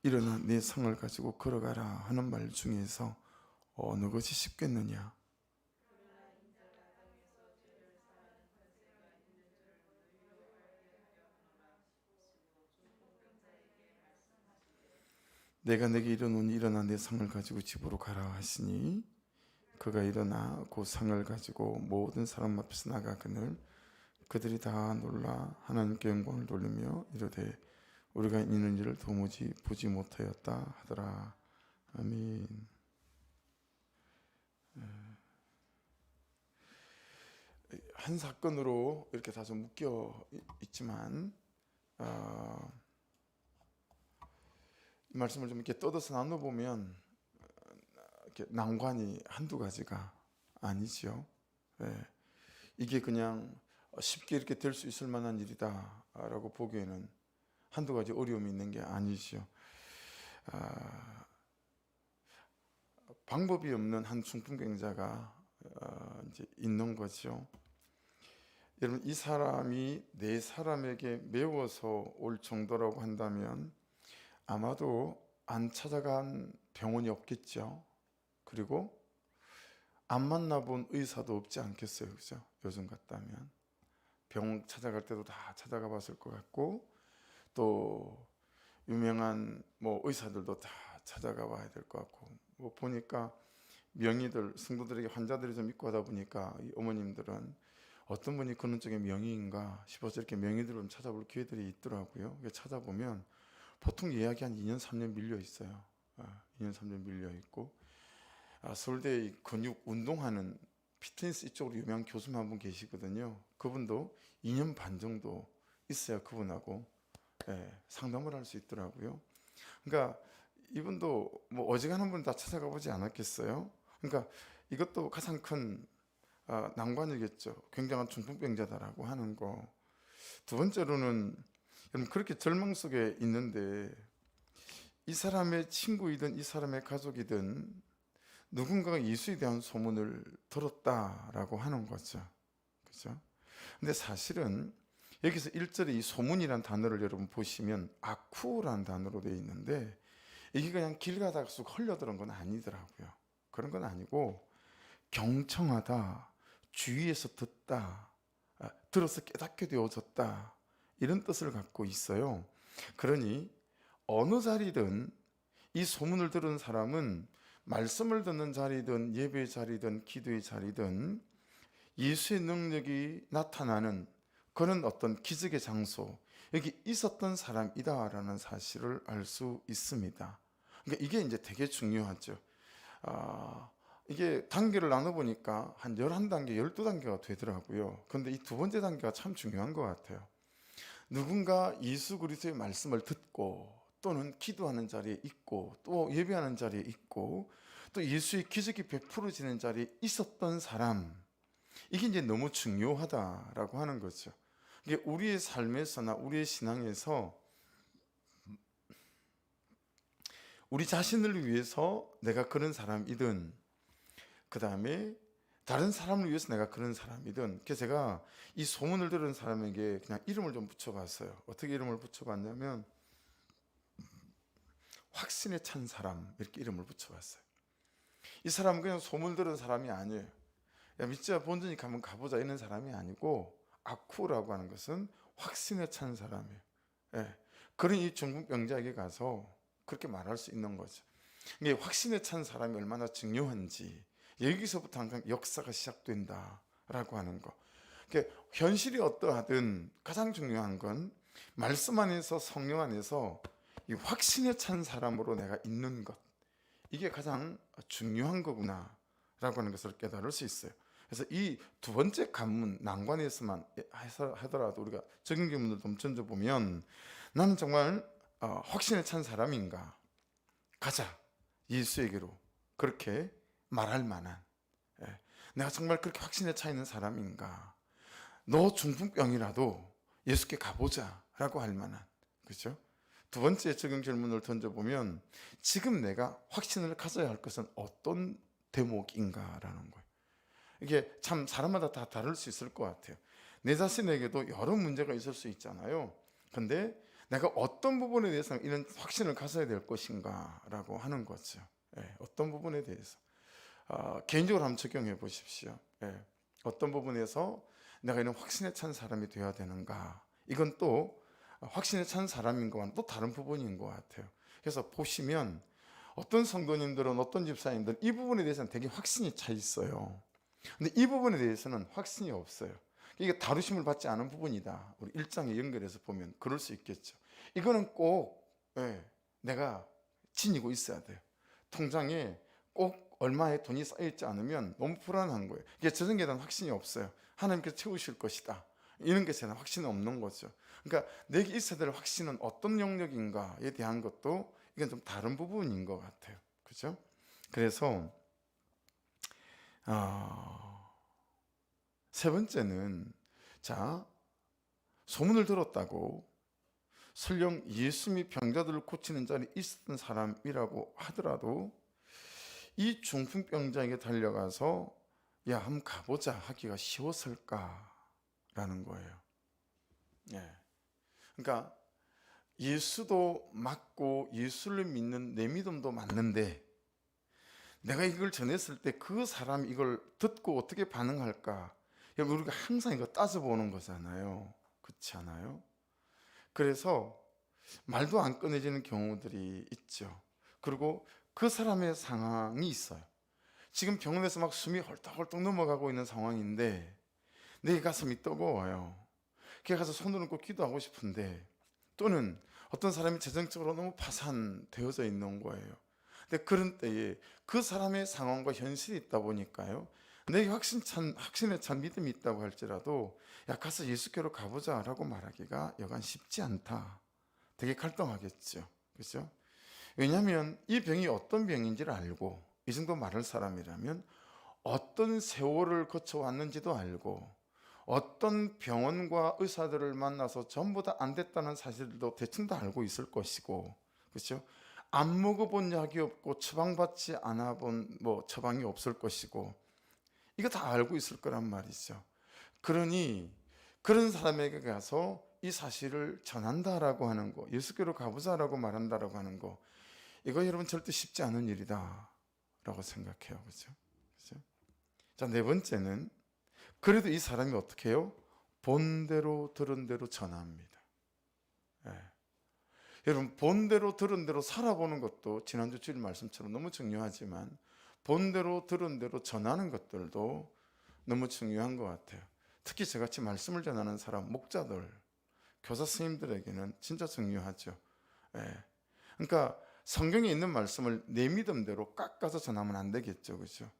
일어나 내 성을 가지고 걸어가라 하는 말 중에서 어느 것이 쉽겠느냐? 내가 내게 이르노니 일어나 내 성을 가지고 집으로 가라 하시니 그가 일어나 그 성을 가지고 모든 사람 앞에서 나가거늘 그들이 다 놀라 하나님께 영광을 돌리며 이르되 우리가 있는 일을 도무지 보지 못하였다 하더라. 아멘. 한 사건으로 이렇게 다 좀 묶여 있지만 이 말씀을 좀 이렇게 떠들어서 나눠보면 이렇게 난관이 한두 가지가 아니지요. 예. 이게 그냥 쉽게 이렇게 될 수 있을 만한 일이다라고 보기에는 한두 가지 어려움이 있는 게 아니지요. 방법이 없는 한 중풍병자가 이제 있는 거죠. 여러분, 이 사람이 네 사람에게 매워서 올 정도라고 한다면 아마도 안 찾아간 병원이 없겠죠. 그리고 안 만나본 의사도 없지 않겠어요, 그죠? 요즘 같다면 병원 찾아갈 때도 다 찾아가 봤을 것 같고, 또 유명한 뭐 의사들도 다 찾아가 봐야 될 것 같고, 뭐 보니까 명의들, 성도들에게 환자들이 좀 있고 하다 보니까 이 어머님들은 어떤 분이 그런 쪽에 명의인가 싶어서 이렇게 명의들을 좀 찾아볼 기회들이 있더라고요. 찾아보면 보통 예약이 한 2년, 3년 밀려 있어요. 2년, 3년 밀려 있고, 서울대 근육 운동하는 피트니스 이쪽으로 유명한 교수 한 분 계시거든요. 그분도 2년 반 정도 있어야 그분하고 상담을 할 수 있더라고요. 그러니까 이분도 뭐 어지간한 분 다 찾아가 보지 않았겠어요. 그러니까 이것도 가장 큰 난관이겠죠. 굉장한 중풍병자다라고 하는 거. 두 번째로는 여러분, 그렇게 절망 속에 있는데 이 사람의 친구이든 이 사람의 가족이든 누군가가 예수에 대한 소문을 들었다라고 하는 거죠. 그죠? 근데 사실은 여기서 1절에 이 소문이란 단어를 여러분 보시면 아쿠라는 단어로 되어 있는데 이게 그냥 길 가다가 쑥 흘려들은 건 아니더라고요. 그런 건 아니고 경청하다, 주위에서 듣다, 들어서 깨닫게 되어졌다, 이런 뜻을 갖고 있어요. 그러니 어느 자리든 이 소문을 들은 사람은 말씀을 듣는 자리든 예배의 자리든 기도의 자리든 예수의 능력이 나타나는 그런 어떤 기적의 장소, 여기 있었던 사람이다라는 사실을 알 수 있습니다. 그러니까 이게 이제 되게 중요하죠. 이게 단계를 나눠보니까 한 11단계, 12단계가 되더라고요. 근데 이 두 번째 단계가 참 중요한 것 같아요. 누군가 예수 그리스도의 말씀을 듣고 또는 기도하는 자리에 있고 또 예배하는 자리에 있고 또 예수의 기적이 베풀어지는 자리에 있었던 사람, 이게 이제 너무 중요하다라고 하는 거죠. 이게 우리의 삶에서나 우리의 신앙에서 우리 자신을 위해서 내가 그런 사람이든 그 다음에 다른 사람을 위해서 내가 그런 사람이든, 그래서 제가 이 소문을 들은 사람에게 그냥 이름을 좀 붙여봤어요. 어떻게 이름을 붙여봤냐면 확신에 찬 사람, 이렇게 이름을 붙여봤어요. 이 사람은 그냥 소문 들은 사람이 아니에요. 야, 믿자 본전이 가면 가보자 이런 사람이 아니고, 아쿠라고 하는 것은 확신에 찬 사람이에요. 그런 이 중풍병자에게 가서 그렇게 말할 수 있는 거죠. 이게 확신에 찬 사람이 얼마나 중요한지, 여기서부터 항상 역사가 시작된다라고 하는 거. 그러니까 현실이 어떠하든 가장 중요한 건 말씀 안에서, 성령 안에서 이 확신에 찬 사람으로 내가 있는 것, 이게 가장 중요한 거구나 라고 하는 것을 깨달을 수 있어요. 그래서 이 두 번째 관문, 난관에서만 하더라도 우리가 적용 질문을 좀 던져보면, 나는 정말 확신에 찬 사람인가? 가자, 예수에게로. 그렇게 말할 만한, 내가 정말 그렇게 확신에 차 있는 사람인가? 너 중풍병이라도 예수께 가보자 라고 할 만한, 그렇죠? 두 번째 적용 질문을 던져보면, 지금 내가 확신을 가져야 할 것은 어떤 대목인가라는 거예요. 이게 참 사람마다 다 다를 수 있을 것 같아요. 내 자신에게도 여러 문제가 있을 수 있잖아요. 근데 내가 어떤 부분에 대해서 이런 확신을 가져야 될 것인가라고 하는 거죠. 어떤 부분에 대해서 개인적으로 한번 적용해 보십시오. 어떤 부분에서 내가 이런 확신에 찬 사람이 되어야 되는가? 이건 또 확신에 찬 사람인 것과는 또 다른 부분인 것 같아요. 그래서 보시면 어떤 성도님들은, 어떤 집사님들은 이 부분에 대해서는 되게 확신이 차 있어요. 근데 이 부분에 대해서는 확신이 없어요. 이게 다루심을 받지 않은 부분이다. 우리 1장에 연결해서 보면 그럴 수 있겠죠. 이거는 꼭 내가 지니고 있어야 돼요. 통장에 꼭 얼마의 돈이 쌓여있지 않으면 너무 불안한 거예요. 이게 저전에 대한 확신이 없어요. 하나님께서 채우실 것이다, 이런 것에 대한 확신은 없는 거죠. 그러니까 내게 있어야 될 확신은 어떤 영역인가에 대한 것도 이건 좀 다른 부분인 것 같아요. 그죠? 그래서 세 번째는, 자, 소문을 들었다고 설령 예수님이 병자들을 고치는 자리에 있었던 사람이라고 하더라도 이 중풍병자에게 달려가서 야, 한번 가보자 하기가 쉬웠을까라는 거예요. 그러니까 예수도 맞고 예수를 믿는 내 믿음도 맞는데 내가 이걸 전했을 때 그 사람이 이걸 듣고 어떻게 반응할까? 우리가 항상 이거 따져보는 거잖아요. 그렇지 않아요? 그래서 말도 안 꺼내지는 경우들이 있죠. 그리고 그 사람의 상황이 있어요. 지금 병원에서 막 숨이 헐떡헐떡 넘어가고 있는 상황인데 내 가슴이 뜨거워요. 그래 가서 손을 얹고 기도하고 싶은데, 또는 어떤 사람이 재정적으로 너무 파산되어져 있는 거예요. 근데 그런 때에 그 사람의 상황과 현실이 있다 보니까요, 내게 확신에 찬 믿음이 있다고 할지라도 야, 가서 예수께로 가보자 라고 말하기가 여간 쉽지 않다. 되게 갈등하겠죠. 그렇죠? 왜냐하면 이 병이 어떤 병인지를 알고, 이 정도 말할 사람이라면 어떤 세월을 거쳐왔는지도 알고, 어떤 병원과 의사들을 만나서 전부 다 안 됐다는 사실도 대충 다 알고 있을 것이고, 그렇죠? 안 먹어본 약이 없고 처방받지 않아 본 처방이 없을 것이고, 이거 다 알고 있을 거란 말이죠. 그러니 그런 사람에게 가서 이 사실을 전한다라고 하는 거, 예수께로 가보자라고 말한다라고 하는 거, 이거 여러분 절대 쉽지 않은 일이다 라고 생각해요. 그렇죠? 자, 네 번째는, 그래도 이 사람이 어떻게 해요? 본대로 들은 대로 전합니다. 여러분, 본대로 들은 대로 살아보는 것도 지난주 주일 말씀처럼 너무 중요하지만 본대로 들은 대로 전하는 것들도 너무 중요한 것 같아요. 특히 저같이 말씀을 전하는 사람, 목자들, 교사 스님들에게는 진짜 중요하죠. 그러니까 성경에 있는 말씀을 내 믿음대로 깎아서 전하면 안 되겠죠. 그렇죠?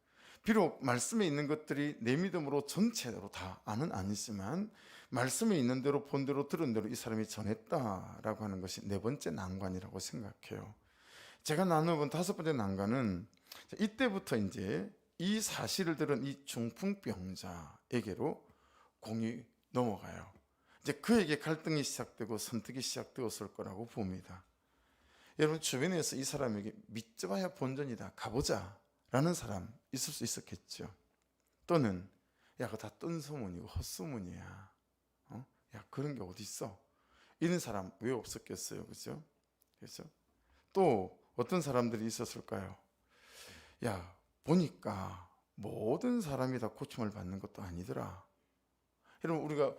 비록 말씀에 있는 것들이 내 믿음으로 전체로 다는 아니지만 말씀에 있는 대로 본 대로 들은 대로 이 사람이 전했다라고 하는 것이 네 번째 난관이라고 생각해요. 제가 나눠본 다섯 번째 난관은, 이때부터 이제 이 사실을 들은 이 중풍병자에게로 공이 넘어가요. 이제 그에게 갈등이 시작되고 선택이 시작되었을 거라고 봅니다. 여러분, 주변에서 이 사람에게 믿져봐야 본전이다, 가보자 라는 사람 있을 수 있었겠죠. 또는 야, 그거 다 뜬 소문이고 헛소문이야, 야, 그런 게 어디 있어, 이런 사람 왜 없었겠어요. 그렇죠? 또 어떤 사람들이 있었을까요? 야, 보니까 모든 사람이 다 고침을 받는 것도 아니더라. 여러분, 우리가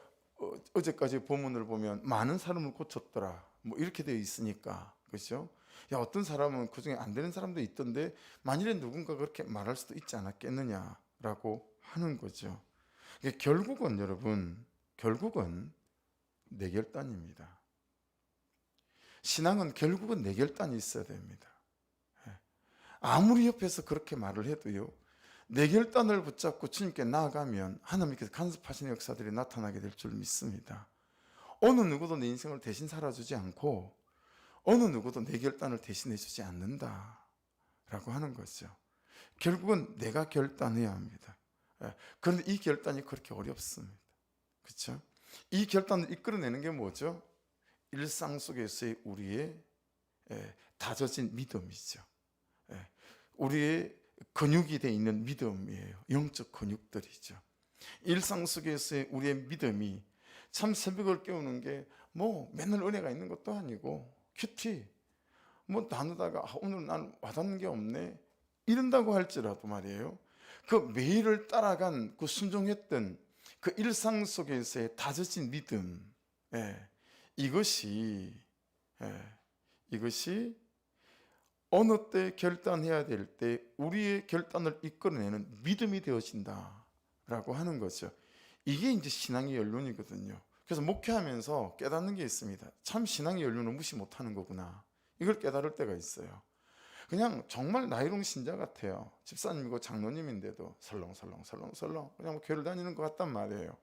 어제까지 본문을 보면 많은 사람을 고쳤더라 이렇게 되어 있으니까, 그렇죠? 야, 어떤 사람은 그 중에 안 되는 사람도 있던데 만일에 누군가 그렇게 말할 수도 있지 않았겠느냐라고 하는 거죠. 결국은 여러분, 결국은 내 결단입니다. 신앙은 결국은 내 결단이 있어야 됩니다. 아무리 옆에서 그렇게 말을 해도요, 내 결단을 붙잡고 주님께 나아가면 하나님께서 간섭하시는 역사들이 나타나게 될 줄 믿습니다. 어느 누구도 내 인생을 대신 살아주지 않고 어느 누구도 내 결단을 대신해 주지 않는다라고 하는 거죠. 결국은 내가 결단해야 합니다. 그런데 이 결단이 그렇게 어렵습니다. 그렇죠? 이 결단을 이끌어내는 게 뭐죠? 일상 속에서의 우리의 다져진 믿음이죠. 우리의 근육이 되어 있는 믿음이에요. 영적 근육들이죠. 일상 속에서의 우리의 믿음이 참 새벽을 깨우는 게 뭐 맨날 은혜가 있는 것도 아니고 큐티 뭐 나누다가 오늘 난 와닿는 게 없네 이런다고 할지라도 말이에요. 그 매일을 따라간 그 순종했던 그 일상 속에서의 다져진 믿음, 예, 이것이 예, 이것이 어느 때 결단해야 될 때 우리의 결단을 이끌어내는 믿음이 되어진다라고 하는 거죠. 이게 이제 신앙의 연륜이거든요. 그래서 목회하면서 깨닫는 게 있습니다. 참 신앙의 연륜을 무시 못하는 거구나. 이걸 깨달을 때가 있어요. 그냥 정말 나이롱 신자 같아요. 집사님이고 장로님인데도 설렁설렁 그냥 뭐 교회를 다니는 것 같단 말이에요.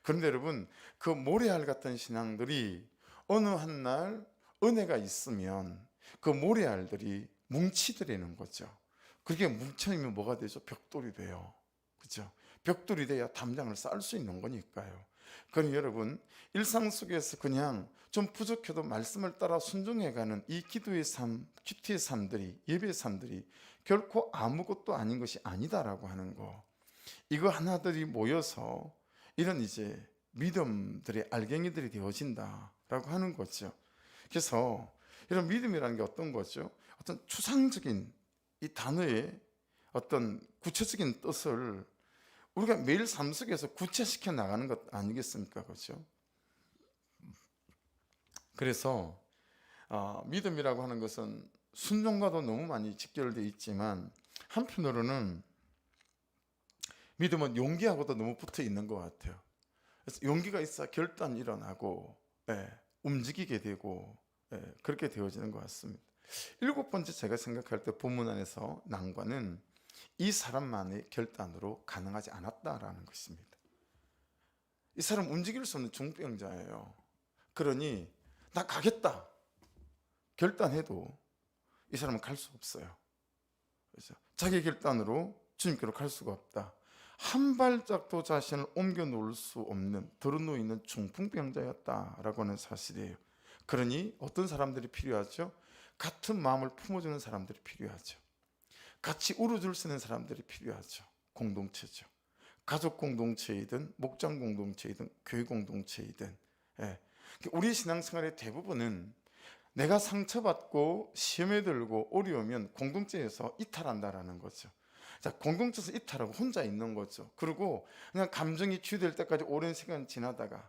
그런데 여러분, 그 모래알 같은 신앙들이 어느 한 날 은혜가 있으면 그 모래알들이 뭉치더라는 거죠. 그렇게 뭉쳐있으면 뭐가 되죠? 벽돌이 돼요. 그렇죠? 벽돌이 돼야 담장을 쌓을 수 있는 거니까요. 그러니 여러분, 일상 속에서 그냥 좀 부족해도 말씀을 따라 순종해가는 이 기도의 삶, 큐티의 삶들이, 예배의 삶들이 결코 아무것도 아닌 것이 아니다라고 하는 거. 이거 하나들이 모여서 이런 이제 믿음들의 알갱이들이 되어진다라고 하는 거죠. 그래서 이런 믿음이라는 게 어떤 거죠? 어떤 추상적인 이 단어의 어떤 구체적인 뜻을 우리가 매일 삶 속에서 구체시켜 나가는 것 아니겠습니까? 그렇죠? 그래서 믿음이라고 하는 것은 순종과도 너무 많이 직결되어 있지만 한편으로는 믿음은 용기하고도 너무 붙어 있는 것 같아요. 그래서 용기가 있어야 결단이 일어나고 움직이게 되고 그렇게 되어지는 것 같습니다. 7번째 제가 생각할 때 본문 안에서 난관은 이 사람만의 결단으로 가능하지 않았다라는 것입니다. 이 사람 움직일 수 없는 중병자예요. 그러니 나 가겠다 결단해도 이 사람은 갈 수 없어요. 그래서 자기 결단으로 주님께로 갈 수가 없다. 한 발짝도 자신을 옮겨 놓을 수 없는 드러누워 있는 중풍병자였다라고 하는 사실이에요. 그러니 어떤 사람들이 필요하죠? 같은 마음을 품어주는 사람들이 필요하죠. 같이 울어줄 수 있는 사람들이 필요하죠. 공동체죠. 가족 공동체이든 목장 공동체이든 교회 공동체이든 우리 신앙생활의 대부분은 내가 상처받고 시험에 들고 어려우면 공동체에서 이탈한다라는 거죠. 자, 공동체에서 이탈하고 혼자 있는 거죠. 그리고 그냥 감정이 치유될 때까지 오랜 시간 지나다가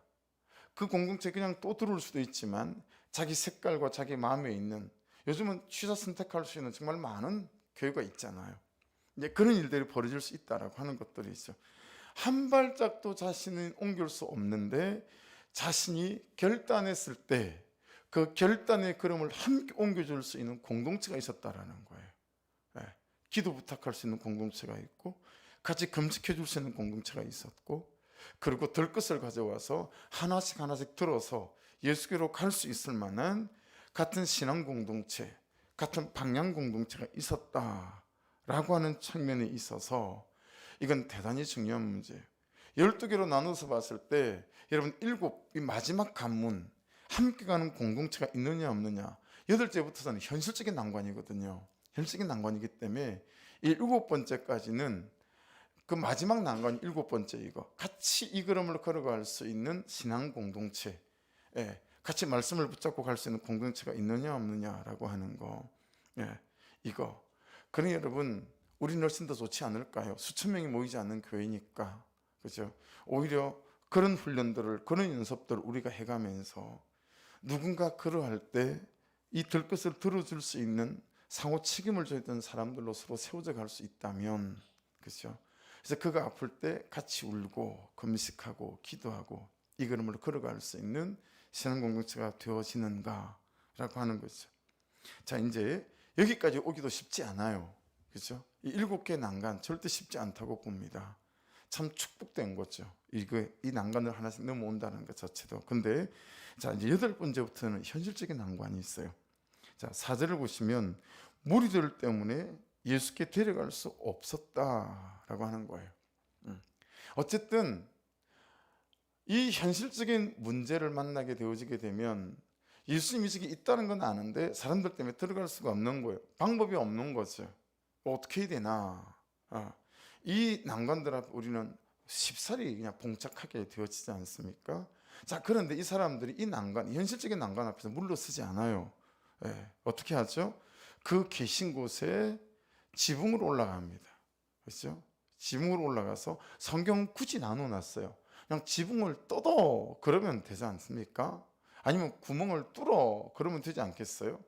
그 공동체에 그냥 또 들어올 수도 있지만 자기 색깔과 자기 마음에 있는 요즘은 취사 선택할 수 있는 정말 많은 교회가 있잖아요. 이제 그런 일들이 벌어질 수 있다라고 하는 것들이 있죠. 한 발짝도 자신은 옮길 수 없는데 자신이 결단했을 때 그 결단의 걸음을 함께 옮겨줄 수 있는 공동체가 있었다라는 거예요. 기도 부탁할 수 있는 공동체가 있고 같이 금식해 줄 수 있는 공동체가 있었고 그리고 들것을 가져와서 하나씩 들어서 예수께로 갈 수 있을 만한 같은 신앙 공동체, 같은 방향 공동체가 있었다라고 하는 측면에 있어서 이건 대단히 중요한 문제예요. 12개로 나눠서 봤을 때 여러분 7이 마지막 관문 함께 가는 공동체가 있느냐 없느냐 8제부터는 현실적인 난관이거든요. 현실적인 난관이기 때문에 이 7번째까지는 그 마지막 난관 7번째 이거 같이 이 걸음을 걸어갈 수 있는 신앙 공동체 같이 말씀을 붙잡고 갈 수 있는 공동체가 있느냐 없느냐라고 하는 거 이거 그러니 여러분 우리는 훨씬 더 좋지 않을까요? 수천 명이 모이지 않는 교회니까 그죠? 오히려 그런 훈련들을 그런 연습들을 우리가 해가면서 누군가 그러할 때 이 들것을 들어줄 수 있는 상호 책임을 져야 사람들로 서로 세워져 갈 수 있다면 그죠? 그래서 그가 아플 때 같이 울고 금식하고 기도하고 이 걸음을 걸어갈 수 있는 신앙 공동체가 되어지는가라고 하는 거죠. 자, 이제 여기까지 오기도 쉽지 않아요. 그죠? 이 7개 난간 절대 쉽지 않다고 봅니다. 참 축복된 거죠. 이 난간을 하나씩 넘어온다는 것 자체도. 근데 자, 이제 8번째부터는 현실적인 난관이 있어요. 자, 4절을 보시면 무리들 때문에 예수께 데려갈 수 없었다라고 하는 거예요. 어쨌든 이 현실적인 문제를 만나게 되어지게 되면 예수님이 저기 있다는 건 아는데 사람들 때문에 들어갈 수가 없는 거예요. 방법이 없는 거죠. 어떻게 해야 되나. 이 난관들 앞에 우리는 쉽사리 그냥 봉착하게 되어지지 않습니까? 자, 그런데 이 사람들이 이 난관, 현실적인 난관 앞에서 물러서지 않아요. 예, 어떻게 하죠? 그 계신 곳에 지붕으로 올라갑니다. 그렇죠? 지붕으로 올라가서 성경 굳이 나눠놨어요. 그냥 지붕을 뜯어 그러면 되지 않습니까? 아니면 구멍을 뚫어 그러면 되지 않겠어요?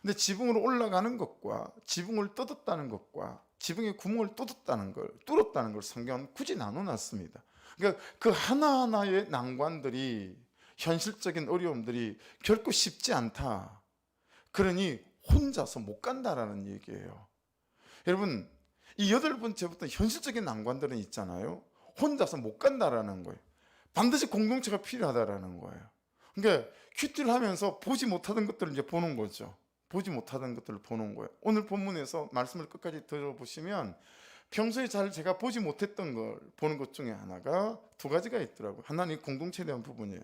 근데 지붕으로 올라가는 것과 지붕을 뜯었다는 것과 지붕에 구멍을 뚫었다는 걸 성경은 굳이 나눠놨습니다. 그러니까 그 하나하나의 난관들이, 현실적인 어려움들이 결코 쉽지 않다. 그러니 혼자서 못 간다라는 얘기예요. 여러분, 이 8번째부터 현실적인 난관들은 있잖아요. 혼자서 못 간다라는 거예요. 반드시 공동체가 필요하다라는 거예요. 그러니까 큐티를 하면서 보지 못하던 것들을 이제 보는 거죠. 보지 못하던 것들을 보는 거예요. 오늘 본문에서 말씀을 끝까지 들어보시면 평소에 잘 제가 보지 못했던 걸 보는 것 중에 하나가 2가지가 있더라고요. 하나는 공동체에 대한 부분이에요.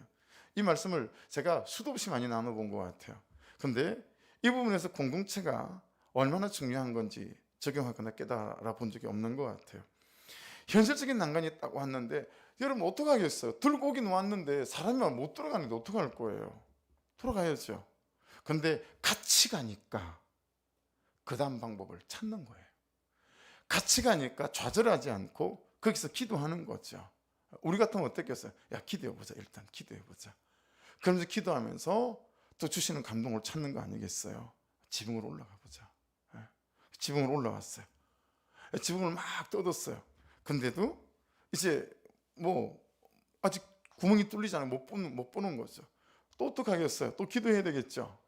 이 말씀을 제가 수도 없이 많이 나눠본 것 같아요. 근데 이 부분에서 공동체가 얼마나 중요한 건지 적용하거나 깨달아 본 적이 없는 것 같아요. 현실적인 난관이 딱 왔는데 여러분 어떡하겠어요? 들고 오긴 왔는데 사람이 못 들어가는데 어떡할 거예요? 들어가야죠. 근데 같이 가니까 그 다음 방법을 찾는 거예요. 같이 가니까 좌절하지 않고 거기서 기도하는 거죠. 우리 같으면 어떻겠어요? 야, 기도해보자. 일단 기도해보자. 그러면서 기도하면서 또 주시는 감동을 찾는 거 아니겠어요? 지붕으로 올라가 보자. 지붕으로 올라왔어요. 지붕을 막 뜯었어요. 근데도 이제 뭐 아직 구멍이 뚫리잖아요. 못 보는 거죠. 또 어떡하겠어요? 또 기도해야 되겠죠.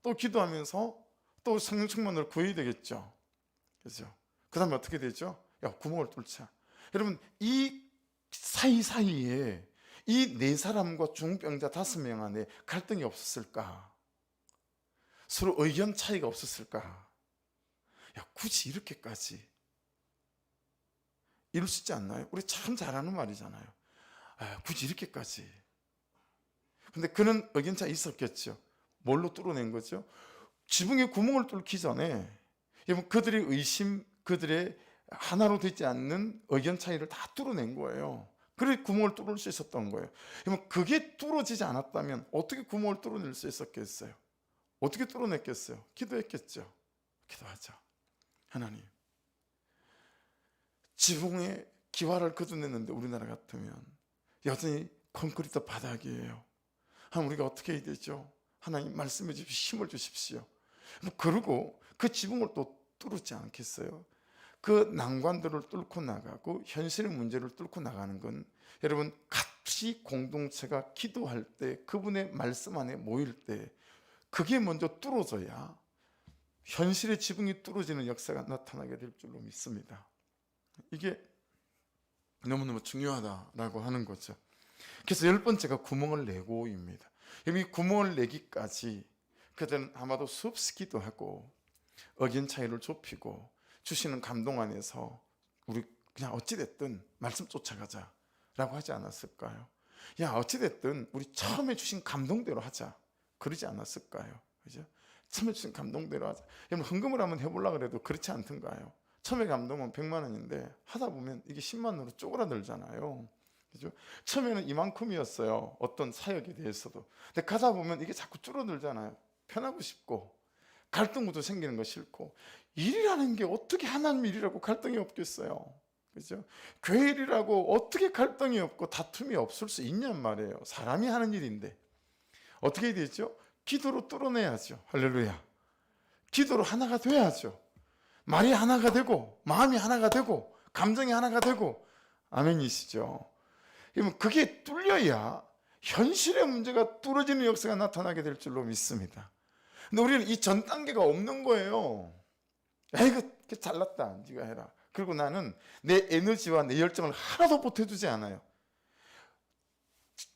또 기도하면서 또 성령 충만을 구해야 되겠죠. 그렇죠? 그 다음에 어떻게 되죠? 야, 구멍을 뚫자. 여러분, 이 사이사이에 이 4사람과 중병자 5명 안에 갈등이 없었을까? 서로 의견 차이가 없었을까? 야, 굳이 이렇게까지 이럴 수 있지 않나요? 우리 참 잘하는 말이잖아요. 아, 굳이 이렇게까지. 근데 그는 의견 차이 있었겠죠. 뭘로 뚫어낸 거죠? 지붕에 구멍을 뚫기 전에 여러분, 그들의 의심, 그들의 하나로 되지 않는 의견 차이를 다 뚫어낸 거예요. 그래 구멍을 뚫을 수 있었던 거예요. 그러면 그게 뚫어지지 않았다면 어떻게 구멍을 뚫어낼 수 있었겠어요? 어떻게 뚫어냈겠어요? 기도했겠죠. 기도하자. 하나님, 지붕에 기와를 걷어냈는데 우리나라 같으면 여전히 콘크리트 바닥이에요. 하나님, 우리가 어떻게 해야 되죠? 하나님, 말씀해 주십시오. 힘을 주십시오. 그리고 그 지붕을 또 뚫지 않겠어요? 그 난관들을 뚫고 나가고 현실의 문제를 뚫고 나가는 건 여러분, 같이 공동체가 기도할 때, 그분의 말씀 안에 모일 때 그게 먼저 뚫어져야 현실의 지붕이 뚫어지는 역사가 나타나게 될 줄로 믿습니다. 이게 너무너무 중요하다라고 하는 거죠. 그래서 10번째가 구멍을 내고입니다. 이 구멍을 내기까지 그들은 아마도 수없이 기도하고 의견 차이를 좁히고 주시는 감동 안에서 우리 그냥 어찌됐든 말씀 쫓아가자 라고 하지 않았을까요? 야, 어찌됐든 우리 처음에 주신 감동대로 하자 그러지 않았을까요? 그죠? 처음에 주신 감동대로 하자. 여러분, 헌금을 한번 해보려고 해도 그렇지 않던가요? 처음에 감동은 100만 원인데 하다 보면 이게 10만 원으로 쪼그라들잖아요. 그죠? 처음에는 이만큼이었어요. 어떤 사역에 대해서도. 근데 가다 보면 이게 자꾸 줄어들잖아요. 편하고 싶고 갈등부터 생기는 거 싫고. 일이라는 게 어떻게 하나님 일이라고 갈등이 없겠어요. 그죠? 교회 일이라고 어떻게 갈등이 없고 다툼이 없을 수 있냔 말이에요. 사람이 하는 일인데. 어떻게 해야 되죠? 기도로 뚫어내야죠. 할렐루야. 기도로 하나가 돼야죠. 말이 하나가 되고 마음이 하나가 되고 감정이 하나가 되고. 아멘이시죠? 그러면 그게 뚫려야 현실의 문제가 뚫어지는 역사가 나타나게 될 줄로 믿습니다. 근데 우리는 이 전 단계가 없는 거예요. 야, 이거 잘났다, 네가 해라. 그리고 나는 내 에너지와 내 열정을 하나도 보태주지 않아요.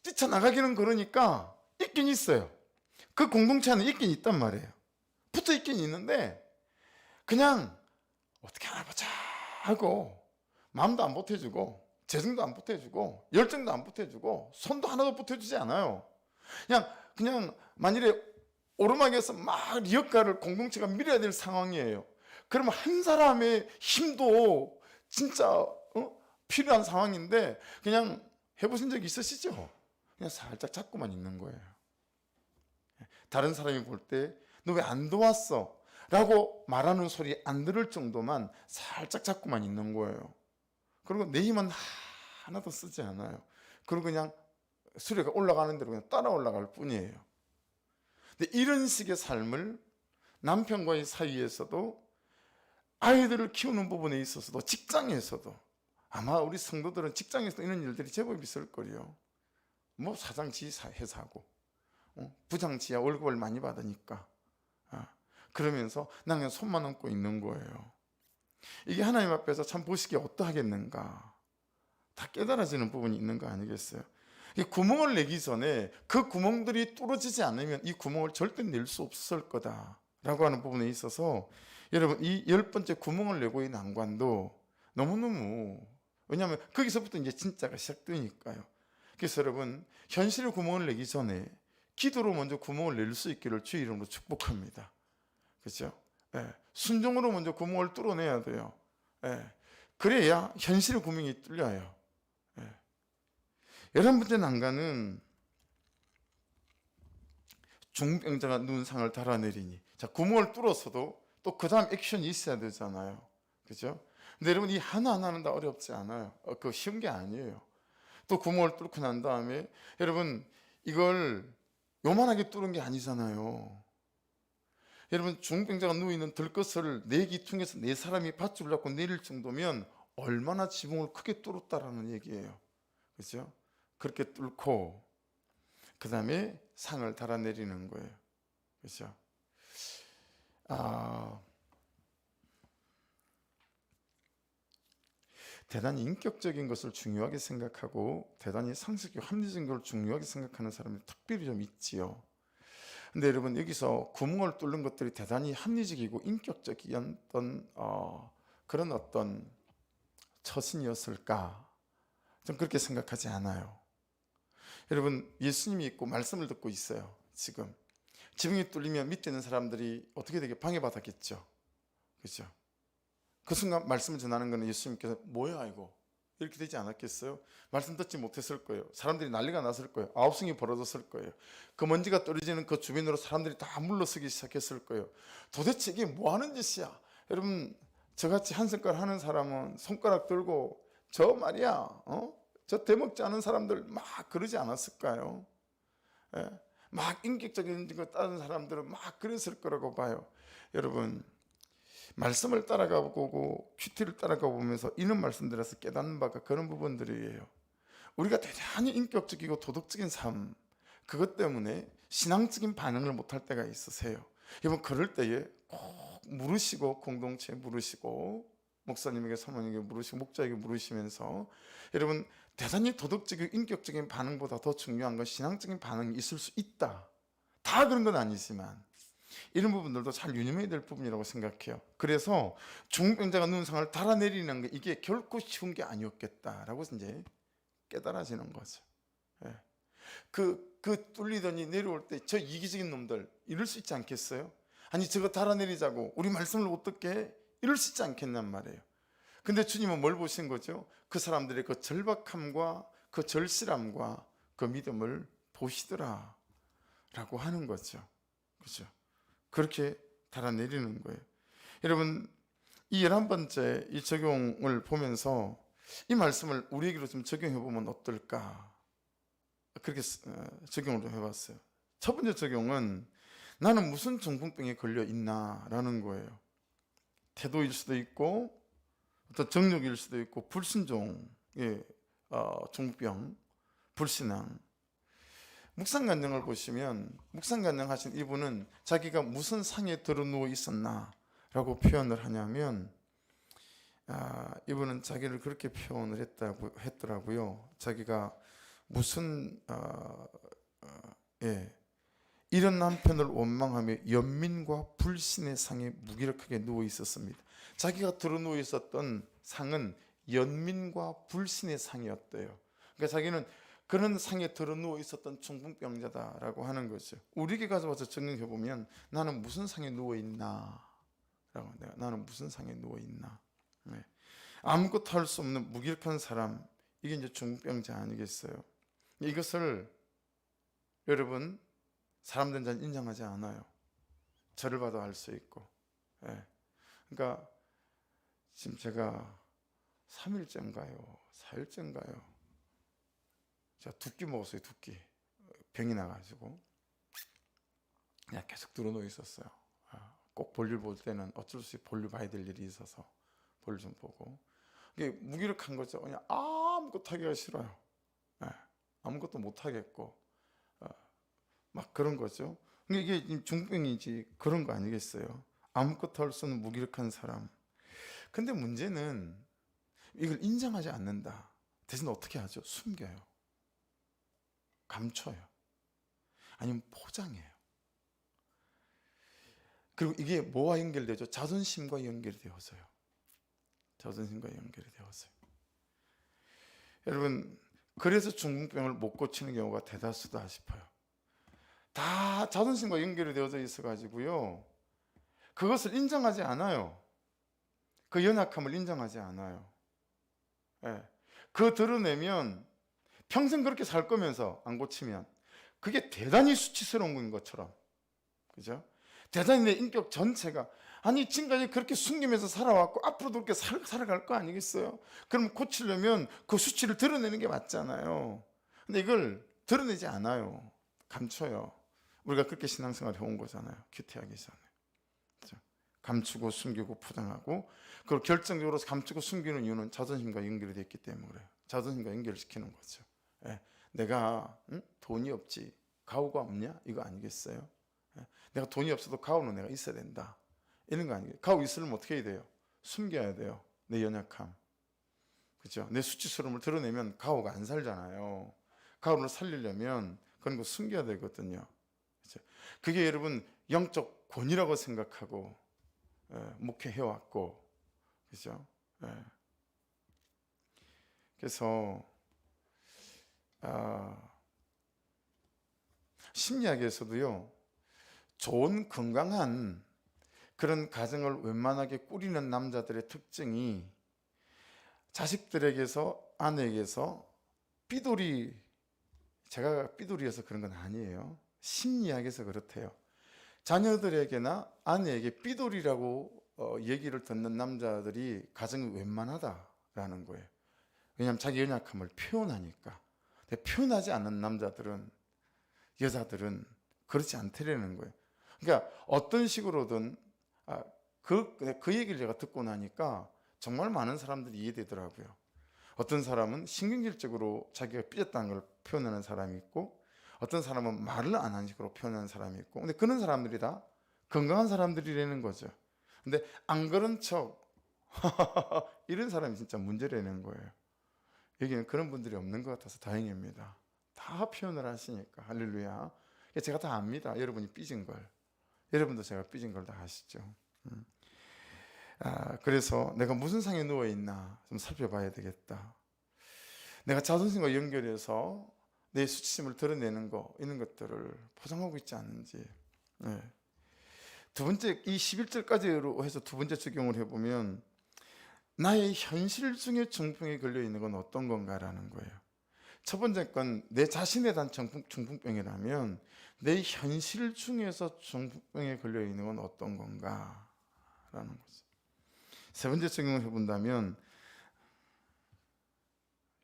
뛰쳐나가기는 그러니까 있긴 있어요. 그 공동체 안에 있긴 있단 말이에요. 붙어 있긴 있는데 그냥 어떻게 하나 보자 하고 마음도 안 보태주고 재능도 안 보태주고 열정도 안 보태주고 손도 하나도 보태주지 않아요. 그냥 만일에 오르막에서 막 리어카를 공동체가 밀어야 될 상황이에요. 그러면 한 사람의 힘도 진짜 필요한 상황인데 그냥 해보신 적 있으시죠? 그냥 살짝 잡고만 있는 거예요. 다른 사람이 볼 때 너 왜 안 도왔어? 라고 말하는 소리 안 들을 정도만 살짝 잡고만 있는 거예요. 그리고 내 힘은 하나도 쓰지 않아요. 그리고 그냥 수레가 올라가는 대로 그냥 따라 올라갈 뿐이에요. 근데 이런 식의 삶을 남편과의 사이에서도, 아이들을 키우는 부분에 있어서도, 직장에서도, 아마 우리 성도들은 직장에서 이런 일들이 제법 있을 거예요. 뭐 사장 지사 회사고, 부장 지하 월급을 많이 받으니까, 그러면서 나는 그냥 손만 얹고 있는 거예요. 이게 하나님 앞에서 참 보시기에 어떠하겠는가, 다 깨달아지는 부분이 있는 거 아니겠어요? 이 구멍을 내기 전에 그 구멍들이 뚫어지지 않으면 이 구멍을 절대 낼 수 없을 거다라고 하는 부분에 있어서, 여러분 이 10번째 구멍을 내고의 난관도 너무너무, 왜냐하면 거기서부터 이제 진짜가 시작되니까요. 그래서 여러분, 현실의 구멍을 내기 전에 기도로 먼저 구멍을 낼 수 있기를 주의 이름으로 축복합니다. 그렇죠? 순종으로 먼저 구멍을 뚫어내야 돼요. 그래야 현실의 구멍이 뚫려요. 11번째 난관은 중병자가 누운 상을 달아내리니. 자, 구멍을 뚫었어도 또 그 다음 액션이 있어야 되잖아요. 그죠? 근데 여러분, 이 하나하나는 다 어렵지 않아요. 그거 쉬운 게 아니에요. 또 구멍을 뚫고 난 다음에, 여러분 이걸 요만하게 뚫은 게 아니잖아요. 여러분, 중병자가 누워있는 들것을 네 기퉁에서 네 사람이 밧줄 잡고 내릴 정도면 얼마나 지붕을 크게 뚫었다라는 얘기예요. 그죠? 그렇게 뚫고 그 다음에 상을 달아내리는 거예요. 그죠? 대단히 인격적인 것을 중요하게 생각하고 대단히 상식적 합리적인 걸 중요하게 생각하는 사람이 특별히 좀 있지요. 근데 여러분, 여기서 구멍을 뚫는 것들이 대단히 합리적이고 인격적이었던 그런 어떤 처신이었을까? 좀 그렇게 생각하지 않아요. 여러분, 예수님이 있고 말씀을 듣고 있어요. 지금 지붕이 뚫리면 밑에 있는 사람들이 어떻게 되게 방해받았겠죠. 그렇죠? 그 순간 말씀을 전하는 것은 예수님께서 뭐야 이거, 이렇게 되지 않았겠어요? 말씀 듣지 못했을 거예요. 사람들이 난리가 났을 거예요. 아우성이 벌어졌을 거예요. 그 먼지가 떨어지는 그 주변으로 사람들이 다 물러서기 시작했을 거예요. 도대체 이게 뭐 하는 짓이야? 여러분, 저같이 한 손가락 하는 사람은 손가락 들고 저 말이야, 저 대먹지 않은 사람들 막 그러지 않았을까요? 막 인격적인 거 따른 사람들은 막 그랬을 거라고 봐요. 여러분, 말씀을 따라가 보고 큐티를 따라가 보면서 이런 말씀들에서 깨닫는 바가 그런 부분들이에요. 우리가 대단히 인격적이고 도덕적인 삶, 그것 때문에 신앙적인 반응을 못할 때가 있으세요. 여러분, 그럴 때에 꼭 물으시고, 공동체에 물으시고, 목사님에게, 사모님에게 물으시고, 목자에게 물으시면서, 여러분, 대단히 도덕적이고 인격적인 반응보다 더 중요한 건 신앙적인 반응이 있을 수 있다. 다 그런 건 아니지만 이런 부분들도 잘 유념해야 될 부분이라고 생각해요. 그래서 중병자가 누운 상을 달아내리는 게 이게 결코 쉬운 게 아니었겠다라고 이제 깨달아지는 거죠. 그 뚫리더니 내려올 때 저 이기적인 놈들 이럴 수 있지 않겠어요? 아니, 저거 달아내리자고 우리 말씀을 어떻게 이럴 수 있지 않겠냔 말이에요. 근데 주님은 뭘 보신 거죠? 그 사람들의 그 절박함과 그 절실함과 그 믿음을 보시더라 라고 하는 거죠. 그렇죠? 그렇게 달아내리는 거예요. 여러분, 이 11번째 이 적용을 보면서 이 말씀을 우리에게로 좀 적용해 보면 어떨까? 그렇게 적용을 좀 해봤어요. 첫 번째 적용은 나는 무슨 중풍병에 걸려 있나 라는 거예요. 태도일 수도 있고 어떤 정욕일 수도 있고 불순종의 중풍병, 불신앙. 묵상간증을 보시면 묵상간증 하신 이분은 자기가 무슨 상에 들어누워 있었나 라고 표현을 하냐면 이분은 자기를 그렇게 표현을 했더라고요. 자기가 무슨 이런 남편을 원망하며 연민과 불신의 상에 무기력하게 누워 있었습니다. 자기가 들어누워 있었던 상은 연민과 불신의 상이었대요. 그러니까 자기는 그런 상에 들어누워 있었던 중풍병자다라고 하는 거죠. 우리에게 가져와서 적용해 보면 나는 무슨 상에 누워 있나? 라고, 나는 무슨 상에 누워 있나? 아무것도 할 수 없는 무기력한 사람, 이게 이제 중풍병자 아니겠어요? 이것을 여러분, 사람들은 잘 인정하지 않아요. 저를 봐도 알 수 있고. 예. 그러니까 지금 제가 3일째인가요? 4일째인가요? 제가 두끼 먹었어요. 두끼. 병이 나가지고 그냥 계속 들어누워 있었어요. 꼭 볼일 볼 때는 어쩔 수 없이 볼일 봐야 될 일이 있어서 볼일 좀 보고. 이게 무기력한 거죠. 그냥 아무것도 하기가 싫어요. 예. 아무것도 못 하겠고 막 그런 거죠. 이게 중병이지 그런 거 아니겠어요? 아무것도 할 수 없는 무기력한 사람. 근데 문제는 이걸 인정하지 않는다. 대신 어떻게 하죠? 숨겨요. 감춰요. 아니면 포장해요. 그리고 이게 뭐와 연결되죠? 자존심과 연결이 되어서요. 자존심과 연결이 되어서요. 여러분, 그래서 중풍병을 못 고치는 경우가 대다수다 싶어요. 다 자존심과 연결이 되어져 있어가지고요. 그것을 인정하지 않아요. 그 연약함을 인정하지 않아요. 예. 그거 드러내면 평생 그렇게 살 거면서 안 고치면 그게 대단히 수치스러운 건 것처럼, 그죠? 대단히 내 인격 전체가, 아니 지금까지 그렇게 숨기면서 살아왔고 앞으로도 그렇게 살아갈 거 아니겠어요? 그럼 고치려면 그 수치를 드러내는 게 맞잖아요. 근데 이걸 드러내지 않아요. 감춰요. 우리가 그렇게 신앙생활 해온 거잖아요. 큐티하기 전에. 그렇죠? 감추고 숨기고 포장하고, 그리고 결정적으로 감추고 숨기는 이유는 자존심과 연결이 됐기 때문에 그래요. 자존심과 연결시키는 거죠. 예. 내가 돈이 없지 가오가 없냐? 이거 아니겠어요? 예. 내가 돈이 없어도 가오는 내가 있어야 된다. 이런 거 아니겠어요? 가오 있으려면 어떻게 해야 돼요? 숨겨야 돼요. 내 연약함. 그렇죠? 내 수치스러움을 드러내면 가오가 안 살잖아요. 가오를 살리려면 그런 거 숨겨야 되거든요. 그렇죠? 그게 여러분 영적 권위라고 생각하고 목회해왔고, 그렇죠? 그래서 심리학에서도요, 좋은 건강한 그런 가정을 웬만하게 꾸리는 남자들의 특징이 자식들에게서, 아내에게서 삐돌이, 제가 삐돌이여서 그런 건 아니에요. 심리학에서 그렇대요. 자녀들에게나 아내에게 삐돌이라고 얘기를 듣는 남자들이 가정이 웬만하다라는 거예요. 왜냐하면 자기 연약함을 표현하니까. 근데 표현하지 않는 남자들은, 여자들은 그렇지 않다라는 거예요. 그러니까 어떤 식으로든 그 얘기를 제가 듣고 나니까 정말 많은 사람들이 이해되더라고요. 어떤 사람은 신경질적으로 자기가 삐졌다는 걸 표현하는 사람이 있고, 어떤 사람은 말을 안 하는 식으로 표현하는 사람이 있고, 근데 그런 사람들이 다 건강한 사람들이라는 거죠. 근데 안 그런 척 이런 사람이 진짜 문제라는 거예요. 여기는 그런 분들이 없는 것 같아서 다행입니다. 다 표현을 하시니까 할렐루야. 제가 다 압니다. 여러분이 삐진 걸. 여러분도 제가 삐진 걸 다 아시죠. 그래서 내가 무슨 상에 누워 있나 좀 살펴봐야 되겠다. 내가 자존심과 연결해서 내 수치심을 드러내는 거, 이런 것들을 포장하고 있지 않은지. 두 번째, 이 11절까지로 해서 두 번째 적용을 해보면, 나의 현실 중에 중풍에 걸려 있는 건 어떤 건가라는 거예요. 첫 번째 건 내 자신에 대한 중풍병이라면 내 현실 중에서 중풍병에 걸려 있는 건 어떤 건가라는 거죠. 세 번째 적용을 해본다면,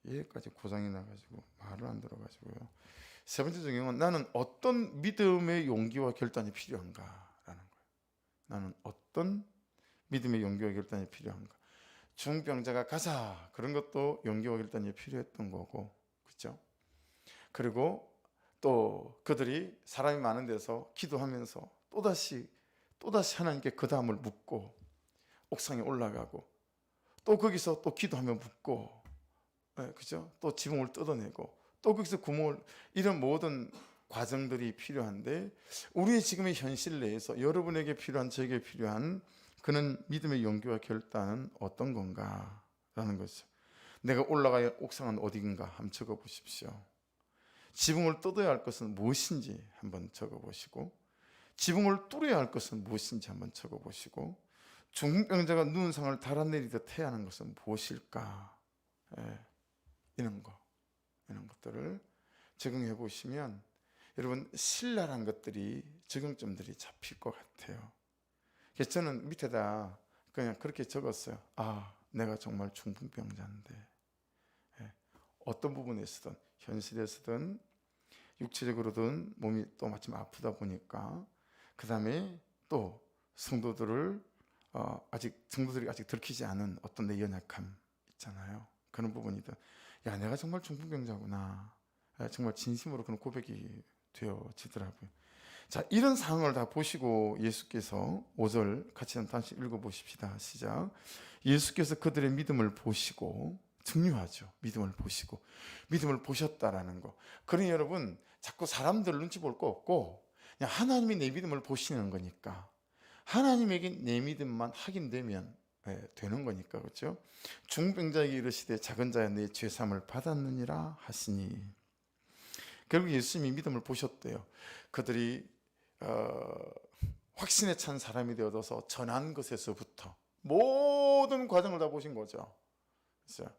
여기까지 고장이 나가지고 말을 안 들어가지고요. 세 번째 적용은 나는 어떤 믿음의 용기와 결단이 필요한가라는 거예요. 나는 어떤 믿음의 용기와 결단이 필요한가. 중병자가 가자 그런 것도 용기와 결단이 필요했던 거고, 그렇죠? 그리고 또 그들이 사람이 많은 데서 기도하면서 또다시 하나님께 그 다음을 묻고 옥상에 올라가고 또 거기서 또 기도하며 묻고, 그죠? 또 지붕을 뜯어내고 또 거기서 구멍을, 이런 모든 과정들이 필요한데, 우리의 지금의 현실 내에서 여러분에게 필요한, 저에게 필요한 그는 믿음의 용기와 결단은 어떤 건가라는 거죠. 내가 올라가야 옥상은 어딘가 한번 적어보십시오. 지붕을 뜯어야 할 것은 무엇인지 한번 적어보시고, 지붕을 뚫어야 할 것은 무엇인지 한번 적어보시고, 중풍병자가 누운 상을 달아내리듯 해야 하는 것은 무엇일까? 이런 것들을 적용해 보시면 여러분 신랄한 것들이 적용점들이 잡힐 것 같아요. 그래서 저는 밑에다 그냥 그렇게 적었어요. 아, 내가 정말 중풍병자인데, 예, 어떤 부분에서든 현실에서든 육체적으로든 몸이 또 마침 아프다 보니까, 그 다음에 또 성도들이 아직 들키지 않은 어떤 내 연약함 있잖아요. 그런 부분이든, 야, 내가 정말 중풍병자구나, 정말 진심으로 그런 고백이 되어지더라고요. 자, 이런 상황을 다 보시고 예수께서 5절 같이 다시 읽어보십시다. 시작. 예수께서 그들의 믿음을 보시고, 중요하죠. 믿음을 보시고, 믿음을 보셨다라는 거. 그러니 여러분, 자꾸 사람들 눈치 볼 거 없고 그냥 하나님이 내 믿음을 보시는 거니까, 하나님에게 내 믿음만 확인되면 되는 거니까, 그렇죠? 중병자에게 이르시되 작은 자야 내 죄사함을 받았느니라 하시니, 결국 예수님이 믿음을 보셨대요. 그들이 확신에 찬 사람이 되어서 전한 것에서부터 모든 과정을 다 보신 거죠. 그래서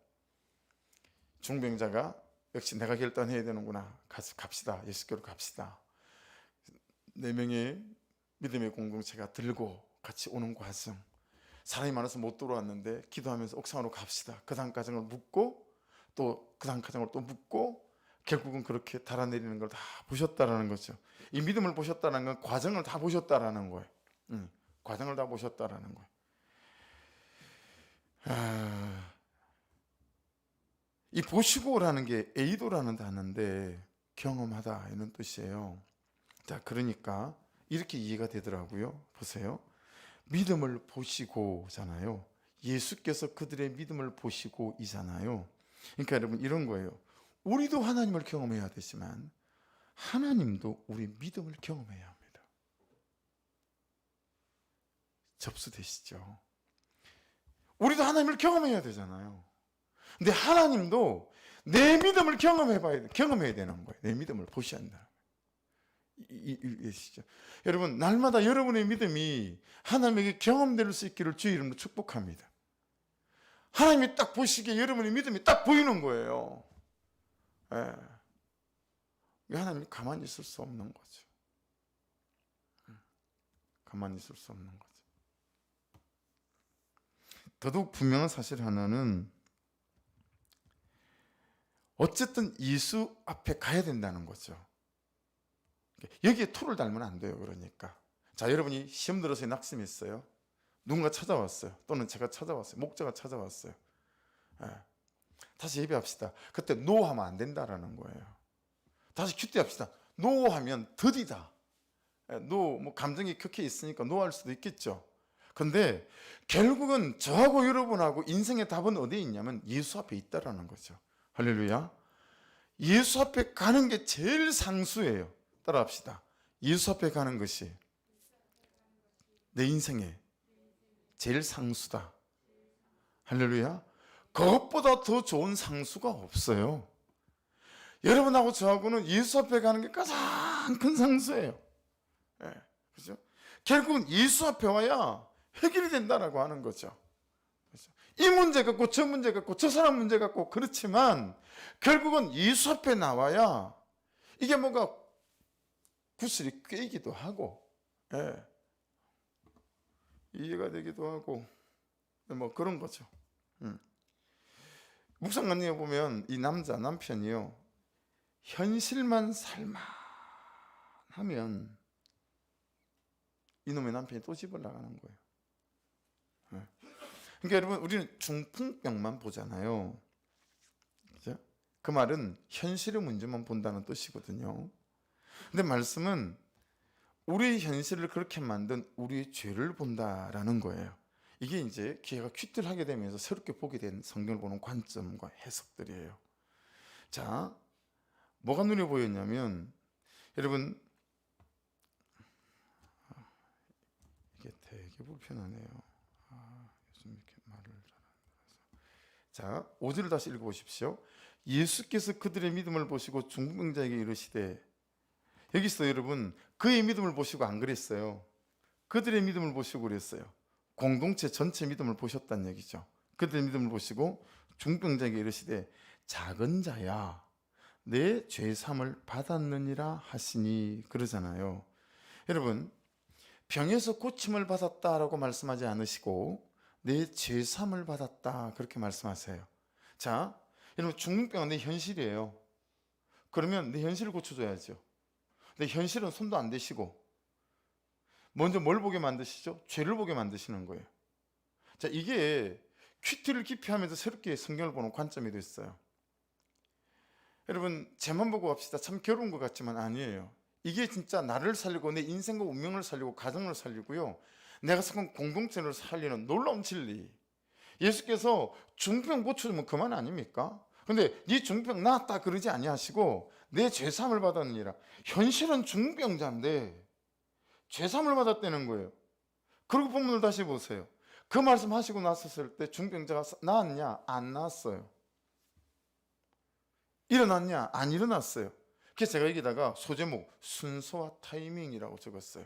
중병자가 역시 내가 결단해야 되는구나, 갑시다, 예수께로 갑시다. 4명의 믿음의 공동체가 들고 같이 오는 과정, 사람이 많아서 못 들어왔는데 기도하면서 옥상으로 갑시다, 그 다음 과정을 묻고 또 그 다음 과정을 또 묻고, 결국은 그렇게 달아내리는 걸 다 보셨다라는 거죠. 이 믿음을 보셨다는 건 과정을 다 보셨다라는 거예요. 과정을 다 보셨다라는 거예요. 이 보시고라는 게 에이도라는 단어인데 경험하다 이런 뜻이에요. 자, 그러니까 이렇게 이해가 되더라고요. 보세요. 믿음을 보시고잖아요. 예수께서 그들의 믿음을 보시고이잖아요. 그러니까 여러분 이런 거예요. 우리도 하나님을 경험해야 되지만 하나님도 우리 믿음을 경험해야 합니다. 접수되시죠? 우리도 하나님을 경험해야 되잖아요. 근데 하나님도 내 믿음을 경험해야 되는 거예요. 내 믿음을 보셔야 한다. 이해시죠? 여러분, 날마다 여러분의 믿음이 하나님에게 경험될 수 있기를 주의 이름으로 축복합니다. 하나님이 딱 보시기에 여러분의 믿음이 딱 보이는 거예요. 하나님이 가만히 있을 수 없는 거죠. 가만히 있을 수 없는 거죠. 더더욱 분명한 사실 하나는, 어쨌든 예수 앞에 가야 된다는 거죠. 여기에 토를 달면 안 돼요. 그러니까 자, 여러분이 시험 들어서 낙심했어요. 누군가 찾아왔어요. 또는 제가 찾아왔어요. 목자가 찾아왔어요. 다시 예배합시다. 그때 노하면 안 된다라는 거예요. 다시 큐티합시다. 노하면 더디다. 뭐 감정이 격해 있으니까 노할 수도 있겠죠. 근데 결국은 저하고 여러분하고 인생의 답은 어디에 있냐면 예수 앞에 있다라는 거죠. 할렐루야. 예수 앞에 가는 게 제일 상수예요. 따라합시다. 예수 앞에 가는 것이 내 인생의 제일 상수다. 할렐루야. 그것보다 더 좋은 상수가 없어요. 여러분하고 저하고는 예수 앞에 가는 게 가장 큰 상수예요. 그렇죠? 결국은 예수 앞에 와야 해결이 된다라고 하는 거죠. 그렇죠? 이 문제 갖고 저 문제 갖고 저 사람 문제 갖고 그렇지만 결국은 예수 앞에 나와야 이게 뭔가 구슬이 꿰기도 하고, 이해가 되기도 하고, 뭐 그런 거죠. 묵상관님에 보면 이 남편이요, 현실만 살만 하면 이놈의 남편이 또 집을 나가는 거예요. 그러니까 여러분, 우리는 중풍병만 보잖아요. 그죠? 그 말은 현실의 문제만 본다는 뜻이거든요. 근데 말씀은 우리의 현실을 그렇게 만든 우리의 죄를 본다라는 거예요. 이게 이제 기회가 퀴트를 하게 되면서 새롭게 보게 된 성경을 보는 관점과 해석들이에요. 자, 뭐가 눈에 보였냐면, 여러분, 이게 되게 불편하네요. 요즘 이렇게 말을 잘안 해서. 자, 5절을 다시 읽어보십시오. 예수께서 그들의 믿음을 보시고 중풍병자에게 이르시되, 여기서 여러분 그의 믿음을 보시고 안 그랬어요. 그들의 믿음을 보시고 그랬어요. 공동체 전체 믿음을 보셨다는 얘기죠. 그들의 믿음을 보시고 중풍병자에게 이르시되, 작은 자야 내 죄삼을 받았느니라 하시니 그러잖아요. 여러분, 병에서 고침을 받았다라고 말씀하지 않으시고 내 죄삼을 받았다 그렇게 말씀하세요. 자, 여러분, 중풍병은 내 현실이에요. 그러면 내 현실을 고쳐줘야죠. 내 현실은 손도 안 대시고 먼저 뭘 보게 만드시죠? 죄를 보게 만드시는 거예요. 자, 이게 큐티를 깊이 하면서 새롭게 성경을 보는 관점이 됐어요. 여러분, 쟤만 보고 합시다. 참 괴로운 것 같지만 아니에요. 이게 진짜 나를 살리고 내 인생과 운명을 살리고 가정을 살리고요, 내가 속한 공동체를 살리는 놀라운 진리. 예수께서 중병 고쳐주면 그만 아닙니까? 근데 네 중병 나았다 그러지 아니하시고 내 죄사함을 받았느니라. 현실은 중병자인데 죄사함을 받았다는 거예요. 그리고 본문을 다시 보세요. 그 말씀 하시고 나섰을 때 중병자가 나았냐? 안 나았어요. 일어났냐? 안 일어났어요. 그래서 제가 여기다가 소제목 순서와 타이밍이라고 적었어요.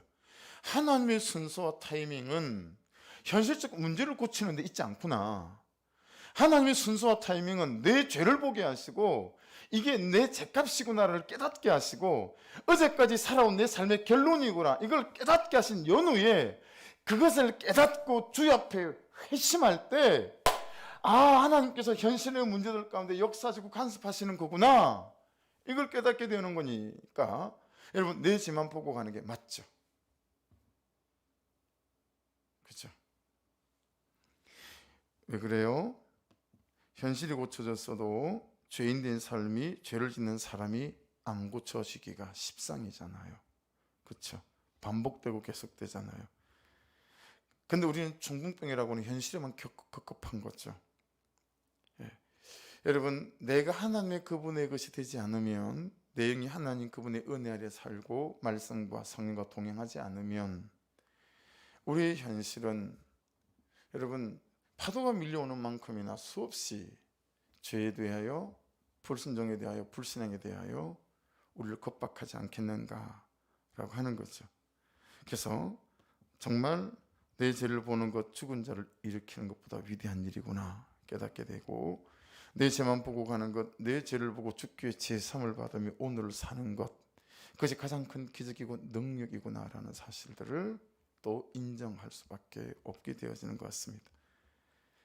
하나님의 순서와 타이밍은 현실적 문제를 고치는 데 있지 않구나. 하나님의 순서와 타이밍은 내 죄를 보게 하시고 이게 내 죄값이구나를 깨닫게 하시고 어제까지 살아온 내 삶의 결론이구나 이걸 깨닫게 하신 연후에 그것을 깨닫고 주의 앞에 회심할 때 하나님께서 현실의 문제들 가운데 역사하시고 간섭하시는 거구나 이걸 깨닫게 되는 거니까 여러분, 내 죄만 보고 가는 게 맞죠. 그렇죠? 왜 그래요? 현실이 고쳐졌어도 죄인 된 삶이, 죄를 짓는 사람이 안 고쳐지기가 십상이잖아요. 그렇죠? 반복되고 계속되잖아요. 근데 우리는 중풍병이라고 하는 현실에만 급급한 거죠. 예. 여러분, 내가 하나님의 그분의 것이 되지 않으면, 내 영이 하나님 그분의 은혜 아래 살고 말씀과 성령과 동행하지 않으면 우리의 현실은 여러분, 파도가 밀려오는 만큼이나 수없이 죄에 대하여, 불순종에 대하여, 불신앙에 대하여 우리를 겁박하지 않겠는가라고 하는 거죠. 그래서 정말 내 죄를 보는 것, 죽은 자를 일으키는 것보다 위대한 일이구나 깨닫게 되고, 내 죄만 보고 가는 것, 내 죄를 보고 죽기에 제삼을 받으며 오늘을 사는 것, 그것이 가장 큰 기적이고 능력이구나라는 사실들을 또 인정할 수밖에 없게 되어지는 것 같습니다.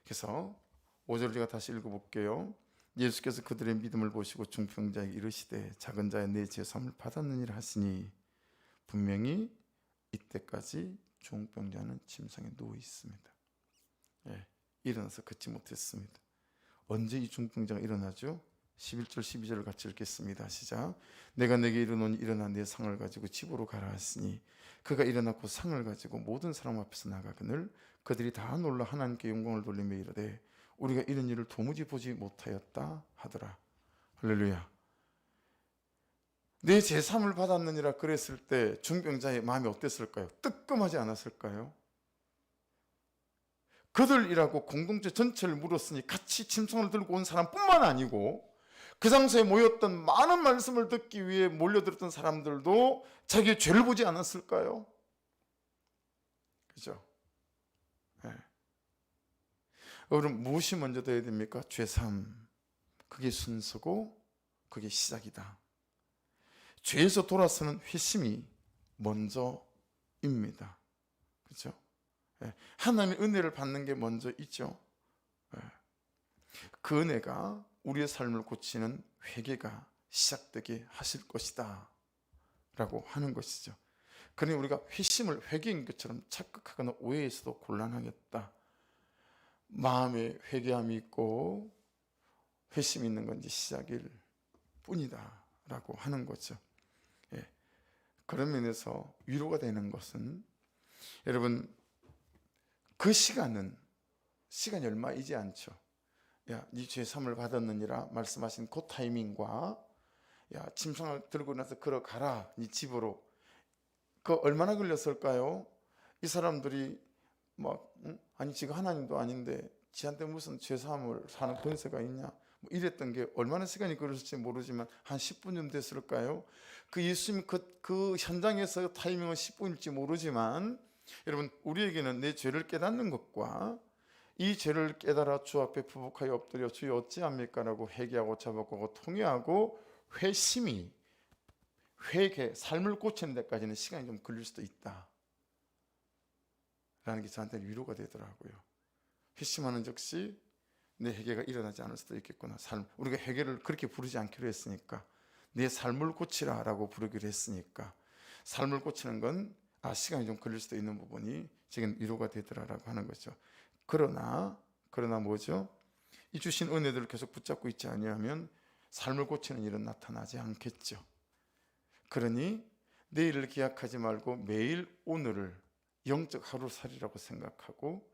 그래서 5절 제가 다시 읽어볼게요. 예수께서 그들의 믿음을 보시고 중풍자에게 이르시되 작은 자의 내 죄사함을 받았느니라 하시니 분명히 이때까지 중풍자는 침상에 누워 있습니다. 일어나서 걷지 못했습니다. 언제 이 중풍자가 일어나죠? 11절 12절을 같이 읽겠습니다. 시작. 내가 내게 이르노니 일어나 내 상을 가지고 집으로 가라 하시니 그가 일어나고 상을 가지고 모든 사람 앞에서 나가거늘 그들이 다 놀라 하나님께 영광을 돌리며 이르되 우리가 이런 일을 도무지 보지 못하였다 하더라. 할렐루야. 내 제삼을 받았느니라 그랬을 때 중병자의 마음이 어땠을까요? 뜨끔하지 않았을까요? 그들이라고 공동체 전체를 물었으니 같이 침상을 들고 온 사람뿐만 아니고 그 장소에 모였던 많은 말씀을 듣기 위해 몰려들었던 사람들도 자기의 죄를 보지 않았을까요? 그죠? 네. 여러분, 무엇이 먼저 되어야 됩니까? 죄삼. 그게 순서고 그게 시작이다. 죄에서 돌아서는 회심이 먼저입니다. 그렇죠? 하나님의 은혜를 받는 게 먼저 있죠. 그 은혜가 우리의 삶을 고치는 회개가 시작되게 하실 것이다 라고 하는 것이죠. 그러니 우리가 회심을 회개인 것처럼 착각하거나 오해해서도 곤란하겠다. 마음에 회개함이 있고 회심이 있는 건 이제 시작일 뿐이다 라고 하는 거죠. 그런 면에서 위로가 되는 것은 여러분, 그 시간이 얼마이지 않죠. 야, 네 죄삼을 받았느니라 말씀하신 그 타이밍과 야, 침상을 들고 나서 걸어가라 네 집으로, 그 얼마나 걸렸을까요? 이 사람들이 막 아니 지금 하나님도 아닌데 지한테 무슨 죄사함을 사는 권세가 있냐 뭐 이랬던 게 얼마나 시간이 걸렸을지 모르지만 한 10분쯤 됐을까요? 그 예수님 그 현장에서 타이밍은 10분일지 모르지만 여러분, 우리에게는 내 죄를 깨닫는 것과 이 죄를 깨달아 주 앞에 부복하여 엎드려 주여 어찌합니까? 라고 회개하고 자복하고 통회하고 회심이 회개, 삶을 고치는 데까지는 시간이 좀 걸릴 수도 있다 라는 게 저한테 위로가 되더라고요. 회심하는 즉시 내 회개가 일어나지 않을 수도 있겠구나. 우리가 회개를 그렇게 부르지 않기로 했으니까, 내 삶을 고치라 라고 부르기로 했으니까, 삶을 고치는 건 시간이 좀 걸릴 수도 있는 부분이 지금 위로가 되더라라고 하는 거죠. 그러나 뭐죠? 이 주신 은혜들을 계속 붙잡고 있지 아니하면 삶을 고치는 일은 나타나지 않겠죠. 그러니 내일을 기약하지 말고 매일 오늘을 영적 하루살이라고 생각하고,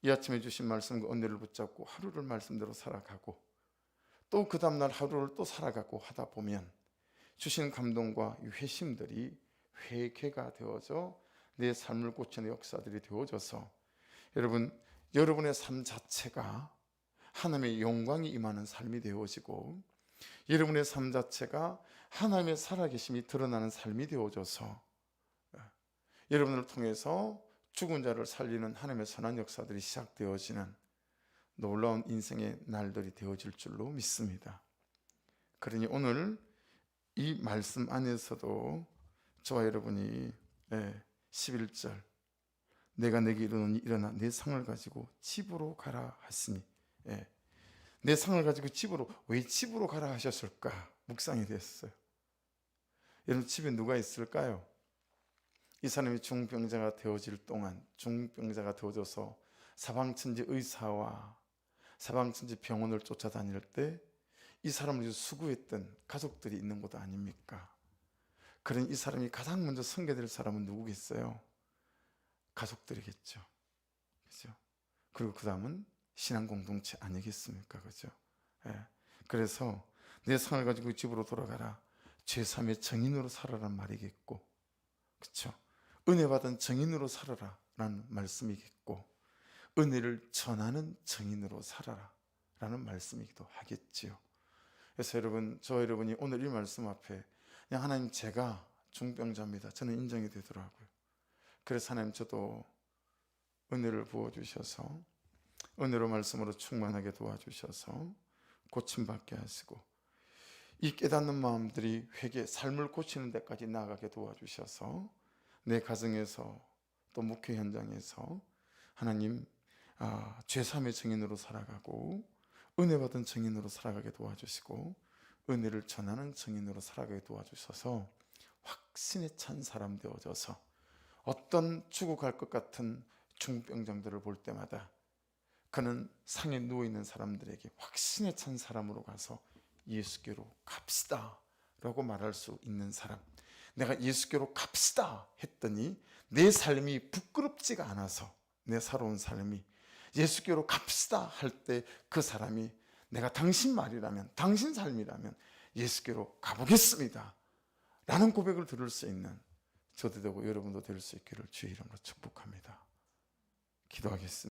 이 아침에 주신 말씀과 은혜를 붙잡고 하루를 말씀대로 살아가고, 또 그 다음날 하루를 또 살아가고 하다 보면 주신 감동과 이 회심들이 회개가 되어져 내 삶을 고치는 역사들이 되어져서 여러분의 삶 자체가 하나님의 영광이 임하는 삶이 되어지고, 여러분의 삶 자체가 하나님의 살아계심이 드러나는 삶이 되어져서 여러분을 통해서 죽은 자를 살리는 하나님의 선한 역사들이 시작되어지는 놀라운 인생의 날들이 되어질 줄로 믿습니다. 그러니 오늘 이 말씀 안에서도 저와 여러분이 11절 내가 내게 이르노니 일어나 내 상을 가지고 집으로 가라 하시니, 내 상을 가지고 집으로, 왜 집으로 가라 하셨을까 묵상이 됐어요. 여러분 집에 누가 있을까요? 이 사람이 중병자가 되어질 동안, 중병자가 되어져서 사방천지 의사와 사방천지 병원을 쫓아다닐 때 이 사람을 수구했던 가족들이 있는 곳 아닙니까? 그런 이 사람이 가장 먼저 섬겨될 사람은 누구겠어요? 가족들이겠죠. 그죠? 그리고 그 다음은 신앙 공동체 아니겠습니까? 그죠? 그래서 내 상을 가지고 집으로 돌아가라. 제3의 정인으로 살아라는 말이겠고, 그렇죠? 은혜 받은 정인으로 살아라 라는 말씀이겠고, 은혜를 전하는 정인으로 살아라 라는 말씀이기도 하겠지요. 그래서 여러분이 오늘 이 말씀 앞에 그냥 하나님, 제가 중병자입니다, 저는 인정이 되더라고요. 그래서 하나님, 저도 은혜를 부어주셔서 은혜로 말씀으로 충만하게 도와주셔서 고침받게 하시고, 이 깨닫는 마음들이 회개, 삶을 고치는 데까지 나아가게 도와주셔서 내 가정에서 또 목회 현장에서 하나님 죄사함의 증인으로 살아가고 은혜 받은 증인으로 살아가게 도와주시고 은혜를 전하는 증인으로 살아가게 도와주셔서 확신에 찬 사람 되어져서 어떤 죽어갈 것 같은 중병장들을 볼 때마다 그는 상에 누워있는 사람들에게 확신에 찬 사람으로 가서 예수께로 갑시다 라고 말할 수 있는 사람, 내가 예수께로 갑시다 했더니 내 삶이 부끄럽지가 않아서, 내 살아온 삶이 예수께로 갑시다 할 때 그 사람이 내가 당신 말이라면, 당신 삶이라면 예수께로 가보겠습니다 라는 고백을 들을 수 있는 저도 되고 여러분도 될 수 있기를 주의 이름으로 축복합니다. 기도하겠습니다.